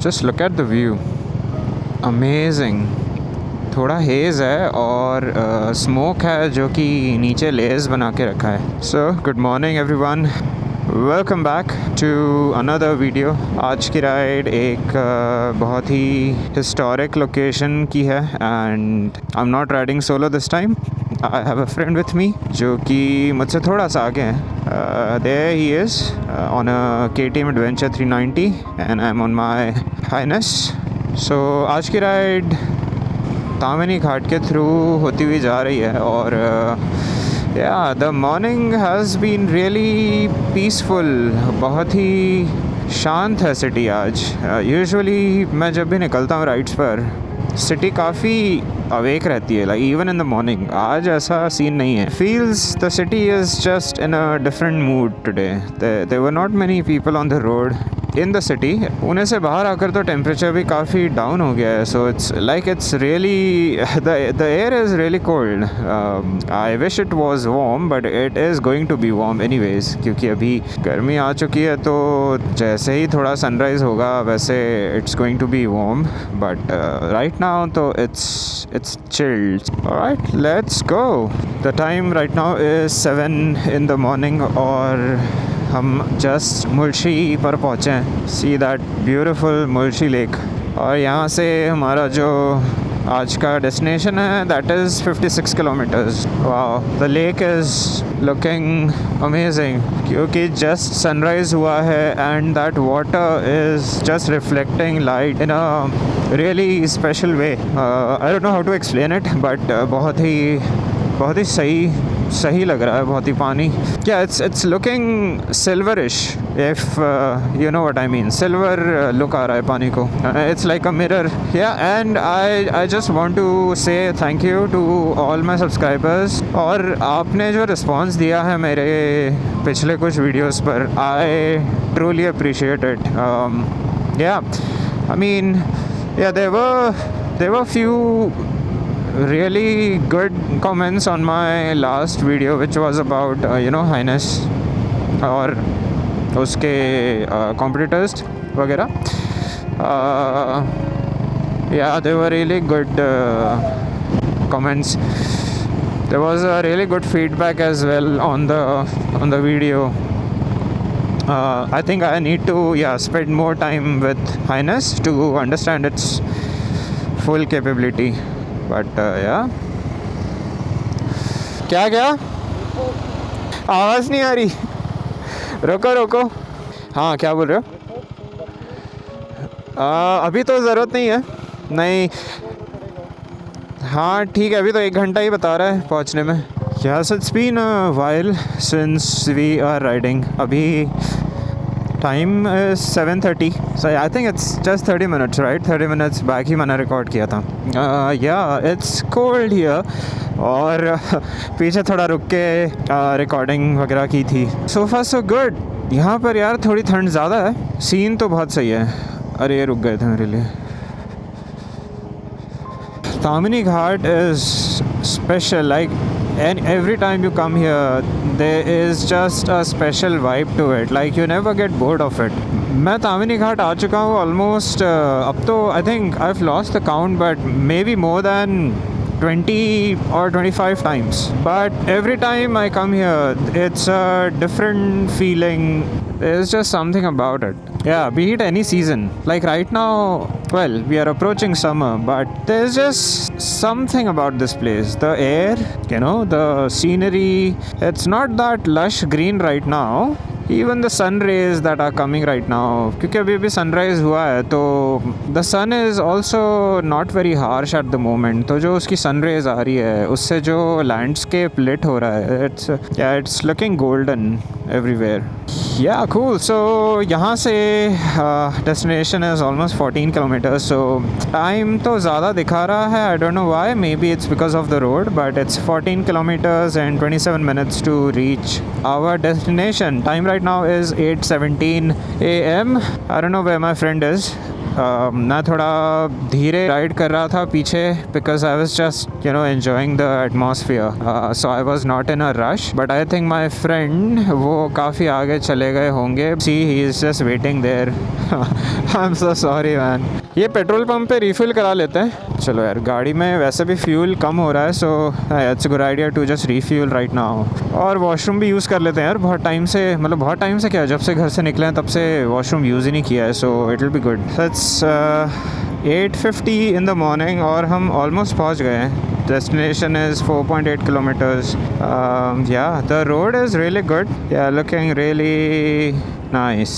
Just look at the view. Amazing. थोड़ा has है और स्मोक है जो कि नीचे लेयर्स बना के रखा है. So good morning everyone, welcome back to another video. आज की राइड एक बहुत ही हिस्टोरिक लोकेशन की है and I am not riding solo this time. I have a friend with me जो कि मुझसे थोड़ा सा आगे है. There he is on a KTM adventure 390 and I am on my highness. So आज की राइड तामिनी घाट के थ्रू होती हुई जा रही है और या the morning has been really peaceful. बहुत ही शांत है सिटी आज. यूजुअली मैं जब भी निकलता हूँ राइड्स पर सिटी काफ़ी अवेक रहती है, like even in the morning. आज ऐसा सीन नहीं है. Feels the city is just in a different mood today. There were not many people on the road in the city. Pune से बाहर आकर तो टेम्परेचर भी काफ़ी डाउन हो गया है. So it's like it's really the air is really cold. I wish it was warm but it is going to be warm anyways, क्योंकि अभी गर्मी आ चुकी है. तो जैसे ही थोड़ा सनराइज़ होगा वैसे it's going to be warm, but right now तो it's chilled. Alright, let's go. The time right now is 7 in the morning और हम जस्ट मुल्शी पर पहुँचे हैं. See that beautiful Mulshi lake. और यहाँ से हमारा जो आज का डेस्टिनेशन है that is 56 kilometers. Wow, the lake is looking amazing क्योंकि just sunrise हुआ है and that water is just reflecting light in a really special way. I don't know how to explain it, but बहुत ही सही लग रहा है. बहुत ही पानी क्या it's looking silverish, if you know what I mean. Silver look आ रहा है पानी को. It's like a mirror. Yeah, and I just want to say thank you to all my subscribers. और आपने जो रिस्पॉन्स दिया है मेरे पिछले कुछ वीडियोस पर, I truly appreciate it. Yeah, I mean, yeah, there were few really good comments on my last video which was about Highness और उसके competitors वगैरह. Yeah, they were really good comments. There was a really good feedback as well on the video. I think I need to spend more time with Highness to understand its full capability. But yeah. क्या आवाज़ नहीं आ रही. रोको. हाँ, क्या बोल रहे हो? अभी तो ज़रूरत नहीं है. नहीं, हाँ ठीक है, अभी तो 1 घंटा ही बता रहा है पहुँचने में. Yes, it's been a while since we are riding. अभी time is 7:30. So I think it's just 30 minutes, right? 30 minutes back ही मैंने रिकॉर्ड किया था. Yeah, it's cold here. और पीछे थोड़ा रुक के रिकॉर्डिंग वगैरह की थी. So far so good. यहाँ पर यार थोड़ी ठंड ज़्यादा है. सीन तो बहुत सही है. अरे ये रुक गए थे मेरे लिए. तामिनी घाट is special. Like, and every time you come here there is just a special vibe to it. Like, you never get bored of it. मैं तामिनी घाट आ चुका हूँ ऑलमोस्ट. अब तो I think I have lost the count, but may be more than 20 or 25 times. But every time I come here it's a different feeling. There's just something about it. Yeah, be it any season. Like right now, well, we are approaching summer, but there's just something about this place. The air, the scenery. It's not that lush green right now. Even the sun rays that are coming right now, क्योंकि अभी भी sunrise हुआ है, तो the sun is also not very harsh at the moment. तो जो उसकी sun rays आ रही है उससे जो landscape lit हो रहा है, it's looking golden everywhere. Yeah, cool. So यहाँ से destination is almost 14 kilometers. So time तो ज़्यादा दिखा रहा है. I don't know why. Maybe it's because of the road, but it's 14 kilometers and 27 minutes to reach our destination. Time right now is 8:17 a.m. I don't know where my friend is. मैं थोड़ा धीरे ride कर रहा था पीछे because I was just enjoying the atmosphere, so I was not in a rush, but I think my friend वो काफ़ी आगे चले गए होंगे. See he is just waiting there. I am so sorry man. ये पेट्रोल पंप पे refill करा लेते हैं. चलो यार, गाड़ी में वैसे भी फ्यूल कम हो रहा है, so it's good idea to just refuel right now. और वॉशरूम भी यूज़ कर लेते हैं यार. बहुत टाइम से क्या, जब से घर से निकले हैं तब से वॉशरूम यूज़ ही नहीं किया है, so it will be good. It's 8:50 in the morning और हम ऑलमोस्ट पहुंच गए हैं. Destination is 4.8 kilometers. Yeah, the road is really good. Yeah, looking really nice.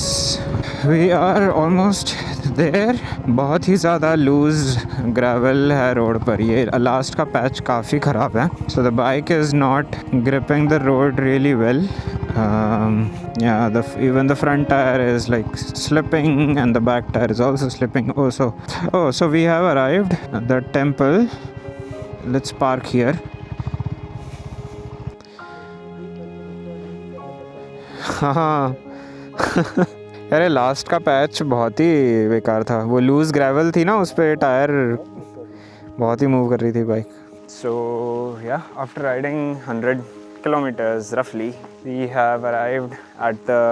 We are almost there. बहुत ही ज़्यादा लूज ग्रेवल है रोड पर. ये लास्ट का पैच काफ़ी ख़राब है. So the bike is not gripping the road really well. Yeah, even the front tire is like slipping and the back tire is also slipping. So we have arrived at the temple. Let's park here. हाँ. अरे last का patch बहुत ही बेकार था. वो loose gravel थी ना, उस पर टायर बहुत ही मूव कर रही थी बाइक. सो या, after riding 100 kilometers roughly, we have arrived at the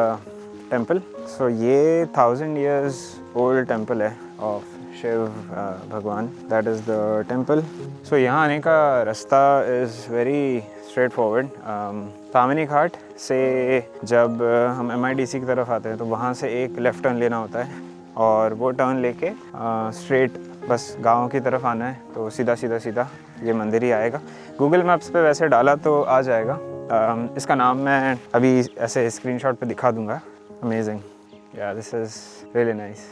temple. So ये 1000 years old temple है of Shiv Bhagwan. That is the temple. So यहाँ आने का रास्ता is very straight forward. Tamhini Ghat से जब हम MIDC की तरफ आते हैं तो वहाँ से एक लेफ़्ट टर्न लेना होता है और वो टर्न लेके स्ट्रेट बस गाँव की तरफ आना है. तो सीधा ये मंदिर ही आएगा. गूगल मैप्स पे वैसे डाला तो आ जाएगा. इसका नाम मैं अभी ऐसे स्क्रीनशॉट पे दिखा दूँगा. अमेजिंग. या, this is really nice.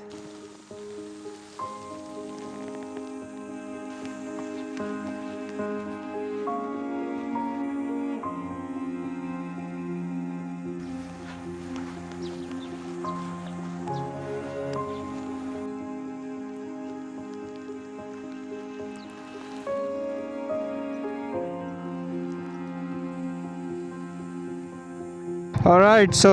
Alright, so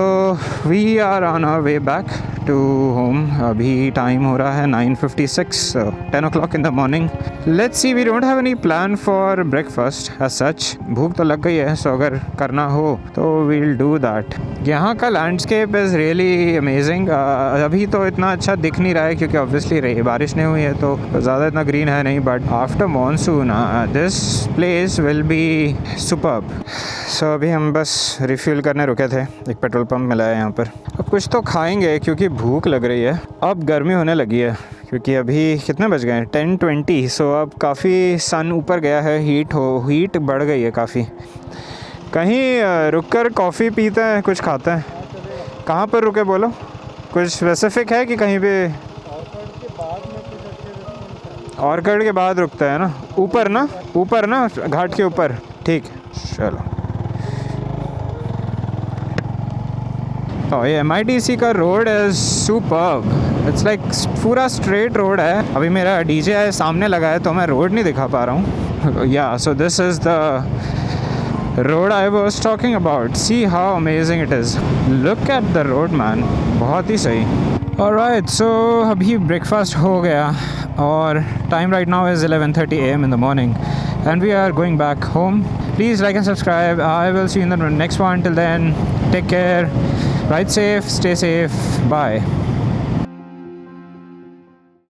we are on our way back to home. अभी टाइम हो रहा है 9:56, 10 o'clock in the morning. Let's see, we don't have any plan for breakfast as such. भूख तो लग गई है, so अगर करना हो तो we'll do that. यहाँ का लैंडस्केप इज़ रियली अमेजिंग. अभी तो इतना अच्छा दिख नहीं रहा है क्योंकि ऑब्वियसली बारिश नहीं हुई है तो ज़्यादा इतना ग्रीन है नहीं, but after monsoon this place will be superb. So अभी हम बस रिफ़िल करने रुके थे. एक पेट्रोल पंप मिला है यहाँ पर. अब कुछ तो खाएंगे क्योंकि भूख लग रही है. अब गर्मी होने लगी है क्योंकि अभी कितने बज गए हैं, 10:20. सो अब काफ़ी सन ऊपर गया है. हीट बढ़ गई है काफ़ी. कहीं रुक कर कॉफ़ी पीते हैं, कुछ खाते हैं. कहाँ पर रुके बोलो, कुछ स्पेसिफिक है कि कहीं पे? ऑर्किड के बाद रुकता है ना, ऊपर ना घाट के ऊपर. ठीक, चलो. तो ये MIDC का road is superb. It's like पूरा स्ट्रेट रोड है. अभी मेरा DJ सामने लगा है तो मैं रोड नहीं दिखा पा रहा हूँ. या, so this is the road I was talking about. See how amazing it is. Look at the road man. बहुत ही सही. ऑलराइट, सो अभी ब्रेकफास्ट हो गया और time right now is 11:30 AM in the morning and we are going back home. Please like and subscribe. I will see you in the next one. Till then, take care. Ride safe, stay safe. Bye.